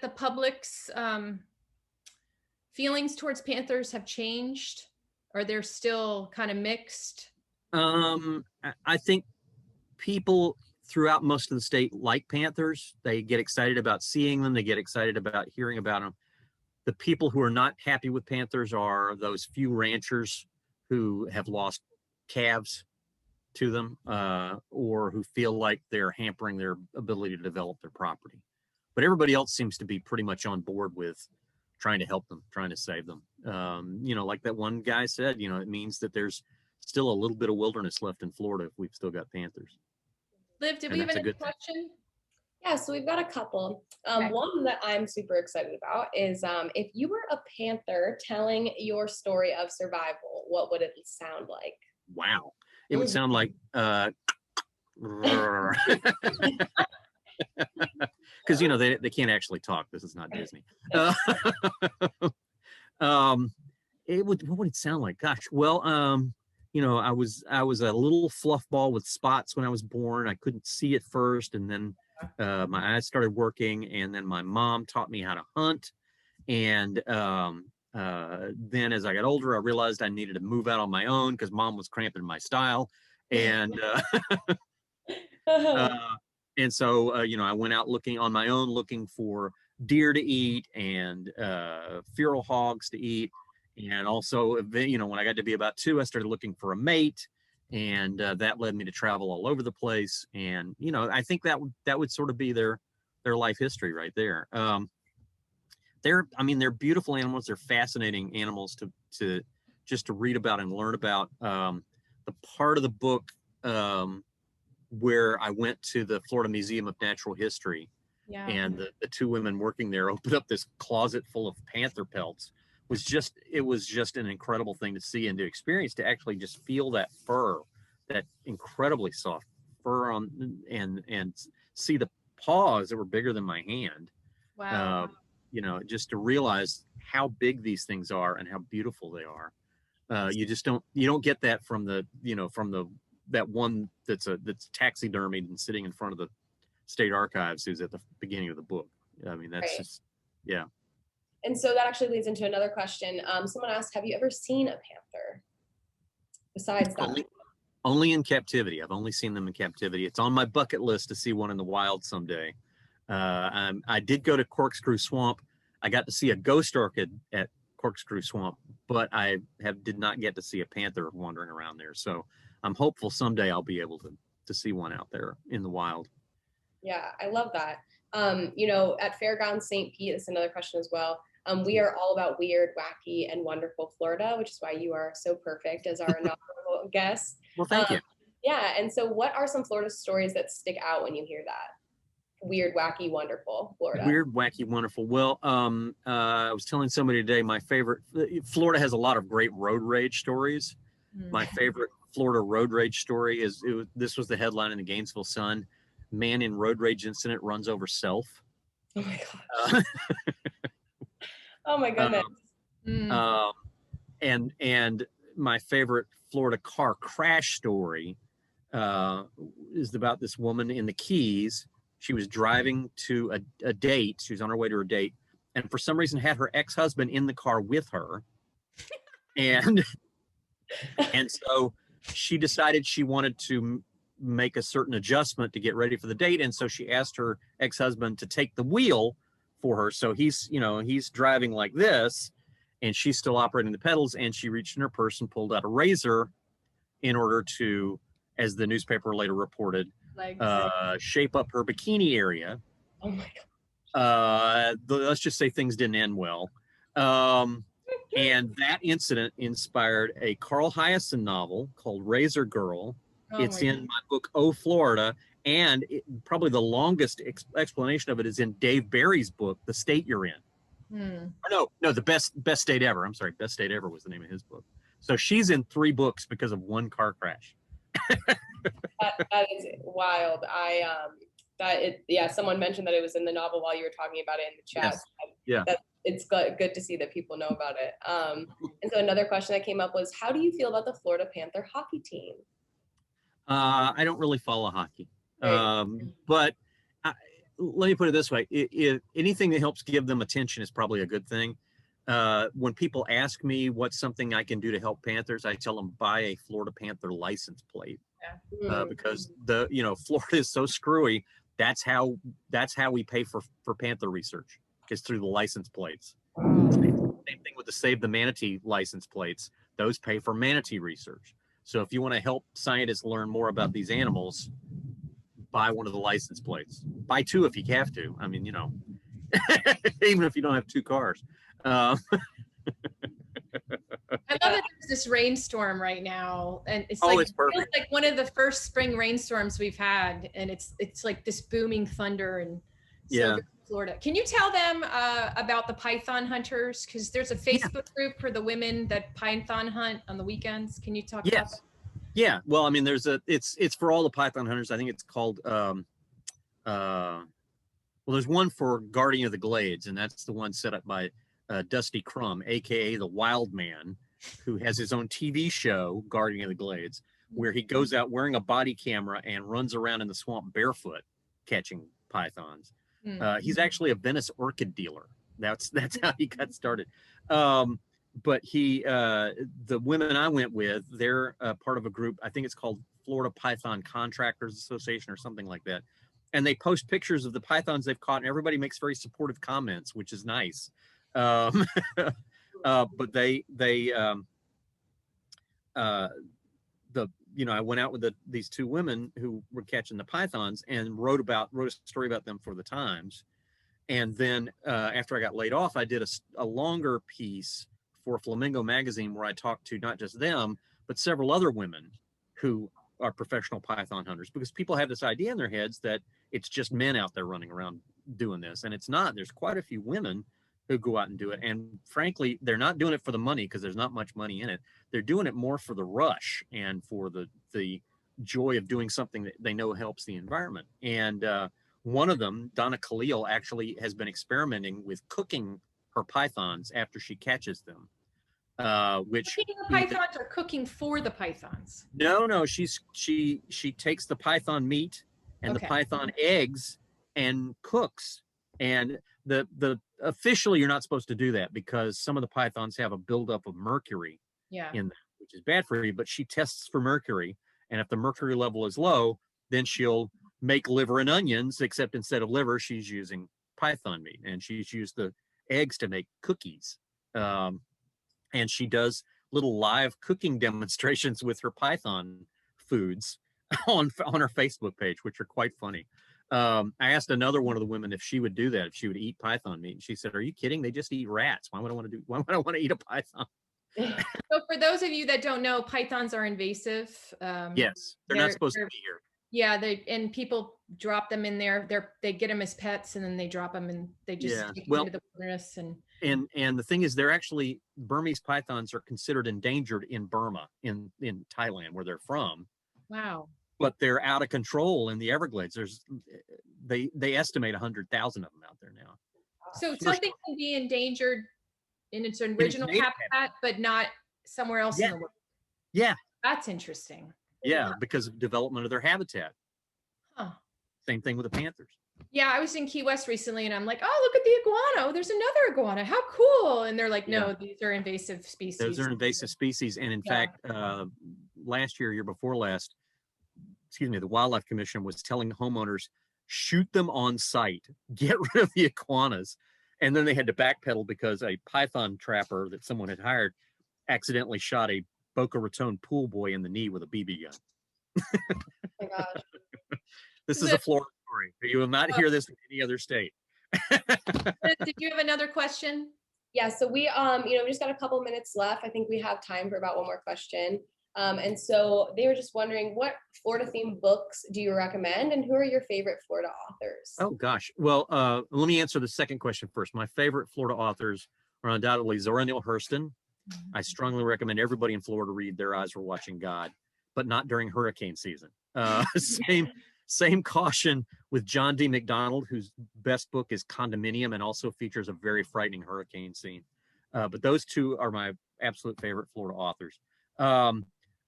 the public's feelings towards panthers have changed, or they're still kind of mixed? I think people throughout most of the state like panthers. They get excited about seeing them. They get excited about hearing about them. The people who are not happy with panthers are those few ranchers who have lost calves to them, or who feel like they're hampering their ability to develop their property. But everybody else seems to be pretty much on board with trying to help them, trying to save them. Like that one guy said, it means that there's still a little bit of wilderness left in Florida if we've still got panthers. Liv, did we have any question? Yeah, so we've got a couple. One that I'm super excited about is if you were a panther telling your story of survival, what would it sound like? Wow. It would sound like, because, they can't actually talk. This is not Disney. What would it sound like? Gosh, well, I was a little fluff ball with spots when I was born. I couldn't see at first, and then my eyes started working, and then my mom taught me how to hunt. And then as I got older, I realized I needed to move out on my own because mom was cramping my style. And and so I went out looking on my own, looking for deer to eat and feral hogs to eat. And also, when I got to be about 2, I started looking for a mate, and that led me to travel all over the place. And I think that would sort of be their life history right there. They're beautiful animals. They're fascinating animals to just to read about and learn about. The part of the book where I went to the Florida Museum of Natural History, Yeah. and the two women working there opened up this closet full of panther pelts. It was just an incredible thing to see and to experience, to actually just feel that fur, that incredibly soft fur on, and see the paws that were bigger than my hand. Wow. You know, just to realize how big these things are and how beautiful they are. You don't get that from that one that's taxidermied and sitting in front of the State Archives, who's at the beginning of the book. I mean, that's Right. just, yeah. And so that actually leads into another question. Someone asked, have you ever seen a panther besides that? Only in captivity. I've only seen them in captivity. It's on my bucket list to see one in the wild someday. I did go to Corkscrew Swamp. I got to see a ghost orchid at Corkscrew Swamp, but I did not get to see a panther wandering around there. So I'm hopeful someday I'll be able to see one out there in the wild. Yeah, I love that. You know, at Fairgrounds St. Pete, this is another question as well. We are all about weird, wacky, and wonderful Florida, which is why you are so perfect as our inaugural guest. Well, thank you. Yeah, and so what are some Florida stories that stick out when you hear that? Weird, wacky, wonderful Florida. Weird, wacky, wonderful. Well, I was telling somebody today, Florida has a lot of great road rage stories. My favorite Florida road rage story this was the headline in the Gainesville Sun: man in road rage incident runs over self. Oh my gosh. Oh my goodness. And my favorite Florida car crash story is about this woman in the Keys. She was driving to a date. She was on her way to her date, and for some reason had her ex-husband in the car with her. And so she decided she wanted to make a certain adjustment to get ready for the date. And so she asked her ex-husband to take the wheel for her. So he's driving like this, and she's still operating the pedals, and she reached in her purse and pulled out a razor in order to, as the newspaper later reported, shape up her bikini area. Oh my God. Let's just say things didn't end well. And that incident inspired a Carl Hiaasen novel called Razor Girl. It's in my book, Oh, Florida. And probably the longest explanation of it is in Dave Barry's book, The State You're In. No, the best state ever. I'm sorry, Best State Ever was the name of his book. So she's in 3 books because of one car crash. that is wild. Someone mentioned that it was in the novel while you were talking about it in the chat. Yes. Yeah. It's good to see that people know about it. And so another question that came up was, how do you feel about the Florida Panther hockey team? I don't really follow hockey. Right. But let me put it this way. Anything that helps give them attention is probably a good thing. When people ask me what's something I can do to help Panthers, I tell them buy a Florida Panther license plate. Yeah. Because Florida is so screwy. That's how we pay for Panther research, is through the license plates. Same thing with the Save the Manatee license plates. Those pay for manatee research. So if you want to help scientists learn more about these animals, buy one of the license plates. Buy 2 if you have to. I mean, even if you don't have 2 cars. I love that there's this rainstorm right now, and it's like it's perfect. It feels like one of the first spring rainstorms we've had, and it's like this booming thunder and so good for Florida. Can you tell them about the python hunters? Because there's a Facebook group for the women that python hunt on the weekends. Can you talk about that? Yeah. Well, I mean, it's for all the python hunters. I think it's called there's one for Guardian of the Glades, and that's the one set up by Dusty Crum, aka the Wild Man, who has his own TV show, Guardian of the Glades, where he goes out wearing a body camera and runs around in the swamp barefoot catching pythons. He's actually a Venice orchid dealer. That's how he got started. But the women I went with, they're part of a group, I think it's called Florida Python Contractors Association or something like that. And they post pictures of the pythons they've caught, and everybody makes very supportive comments, which is nice. But I went out with these 2 women who were catching the pythons and wrote a story about them for the Times. And then after I got laid off, I did a longer piece for Flamingo magazine where I talked to not just them, but several other women who are professional python hunters, because people have this idea in their heads that it's just men out there running around doing this, and it's not. There's quite a few women who go out and do it, and frankly, they're not doing it for the money, because there's not much money in it. They're doing it more for the rush and for the joy of doing something that they know helps the environment. And one of them, Donna Khalil, actually has been experimenting with cooking her pythons after she catches them. Which cooking the pythons or cooking for the pythons? No, she takes the python meat and the python eggs and cooks. And the officially you're not supposed to do that, because some of the pythons have a buildup of mercury in them, which is bad for you. But she tests for mercury, and if the mercury level is low, then she'll make liver and onions, except instead of liver, she's using python meat, and she's used the eggs to make cookies. And she does little live cooking demonstrations with her python foods on her Facebook page, which are quite funny. I asked another one of the women if she would do that, if she would eat python meat, and she said, "Are you kidding? They just eat rats. Why would I want to eat a python?" So for those of you that don't know, pythons are invasive. Yes, they're not supposed to be here. Yeah, and people drop them in there. They get them as pets, and then they drop them, and they just take them into the wilderness. And the thing is, they're actually, Burmese pythons are considered endangered in Burma, in Thailand, where they're from. Wow. But they're out of control in the Everglades. They estimate 100,000 of them out there now. So something can be endangered in its original habitat, but not somewhere else in the world. Yeah. That's interesting. Yeah, because of development of their habitat. Huh. Same thing with the panthers. Yeah, I was in Key West recently, and I'm like, "Oh, look at the iguana! Oh, there's another iguana. How cool!" And they're like, "No, these are invasive species." Those are invasive species, and in fact, year before last, the Wildlife Commission was telling homeowners, shoot them on site, get rid of the iguanas, and then they had to backpedal because a python trapper that someone had hired accidentally shot a Boca Raton pool boy in the knee with a BB gun. Oh my gosh. This is a Florida story. You will not hear this in any other state. Did you have another question? Yeah, so we just got a couple minutes left. I think we have time for about one more question. And so they were just wondering, what Florida themed books do you recommend, and who are your favorite Florida authors? Oh gosh. Well, let me answer the second question first. My favorite Florida authors are undoubtedly Zora Neale Hurston. I strongly recommend everybody in Florida read Their Eyes Were Watching God, but not during hurricane season. Same caution with John D. McDonald, whose best book is Condominium and also features a very frightening hurricane scene. But those two are my absolute favorite Florida authors.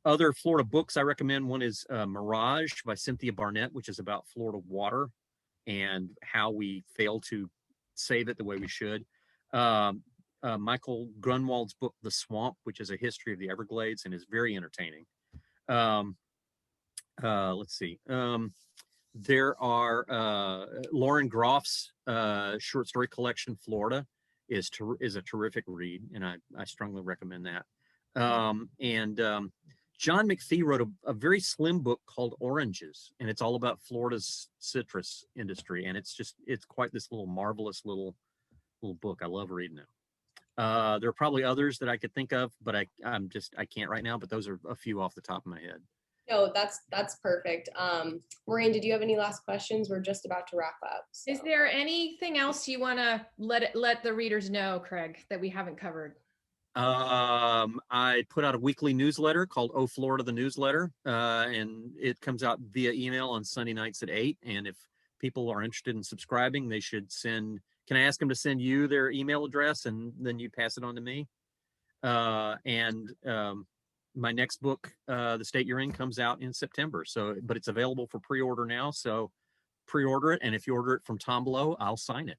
Other Florida books I recommend, one is Mirage by Cynthia Barnett, which is about Florida water and how we fail to save it the way we should. Michael Grunwald's book, The Swamp, which is a history of the Everglades and is very entertaining. Let's see. There are Lauren Groff's short story collection, Florida, is a terrific read, and I strongly recommend that. John McPhee wrote a very slim book called Oranges, and it's all about Florida's citrus industry, and it's quite this little marvelous little book. I love reading it. There are probably others that I could think of, but I can't right now, but those are a few off the top of my head. No, that's perfect. Maureen, did you have any last questions? We're just about to wrap up. So. Is there anything else you want to let the readers know, Craig, that we haven't covered? I put out a weekly newsletter called Oh Florida, the Newsletter, and it comes out via email on Sunday nights at 8. And if people are interested in subscribing, they should send. Can I ask them to send you their email address, and then you pass it on to me? My next book, The State You're In, comes out in September. But it's available for pre-order now. So pre-order it. And if you order it from Tom Below, I'll sign it.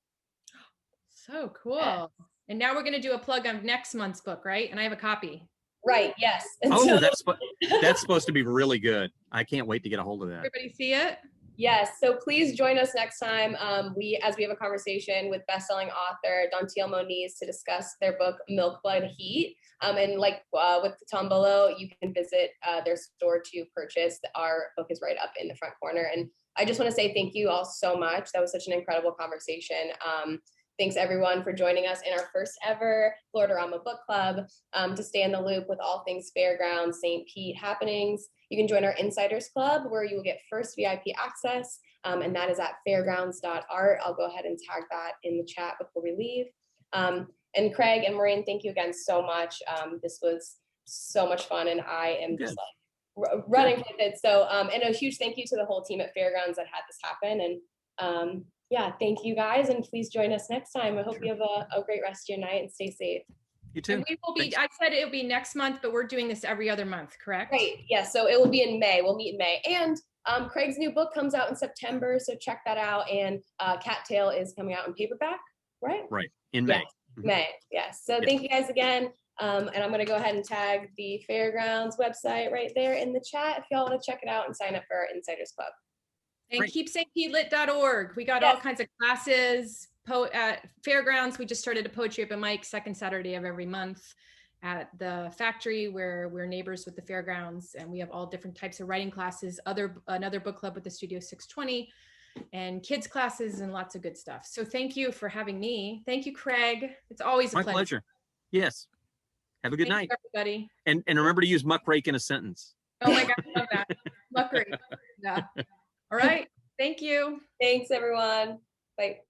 So cool. Yeah. And now we're going to do a plug on next month's book, right? And I have a copy. Right. Yes. Oh, that's supposed to be really good. I can't wait to get a hold of that. Everybody see it? Yes. So please join us next time. As we have a conversation with bestselling author Dontiel Moniz to discuss their book, Milk, Blood, Heat. And with Tom Below, you can visit their store to purchase. Our book is right up in the front corner. And I just want to say thank you all so much. That was such an incredible conversation. thanks everyone for joining us in our first ever FloridaRAMA Book Club. To stay in the loop with all things Fairgrounds, St. Pete happenings, you can join our Insiders Club where you will get first VIP access, and that is at fairgrounds.art. I'll go ahead and tag that in the chat before we leave. And Craig and Maureen, thank you again so much. This was so much fun, and I am just like running with it. So, and a huge thank you to the whole team at Fairgrounds that had this happen. And yeah, thank you guys, and please join us next time. I hope you have a great rest of your night and stay safe. You too. And we will be, I said it will be next month, but we're doing this every other month, correct? Right. Yeah. So it will be in May. We'll meet in May. And Craig's new book comes out in September. So check that out. And Cattail is coming out in paperback, right? Right. In May. Yeah. May. Yes. So thank you guys again. And I'm going to go ahead and tag the Fairgrounds website right there in the chat if y'all want to check it out and sign up for our Insiders Club. And keepstpetelit.org. We got all kinds of classes. At Fairgrounds, we just started a poetry open mic second Saturday of every month at the factory where we're neighbors with the Fairgrounds, and we have all different types of writing classes, another book club with the Studio 620, and kids classes and lots of good stuff. So thank you for having me. Thank you, Craig. It's always a My pleasure. Yes. Have a good night, everybody. And remember to use muckrake in a sentence. Oh my God, I love that. Muckrake. Yeah. All right. Thank you. Thanks, everyone. Bye.